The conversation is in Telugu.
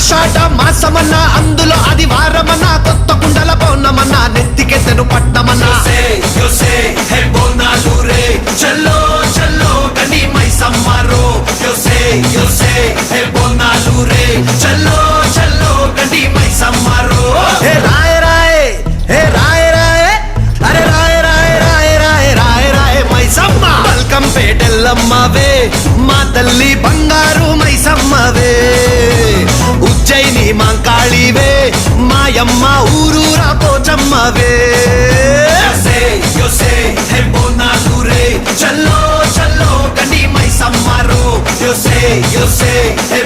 ఆషాఢ మాసమన్న అందులో అది వారమన్న కొత్త కుండల పౌర్ణమన్న నెత్తికెత్తెను పట్టమన్న చల్లో చల్లో కని మైసమ్మరో బోనాలు రే చల్లో చల్లో కని మైసమ్మరో హే రాయ రాయ హే రాయ రాయ అరే రాయ రాయ రాయ రాయ రాయ రాయ మైసమ్మ బల్కం పేటెల్లమ్మవే మా తల్లి బంగారు మైసమ్మవే ఉజ్జయిని మాంకాళివే మాయమ్మ ఊరూరా పోచమ్మవే బోనాలు రే చల్లో చల్లో కని మైసమ్మరో yo sé, hey,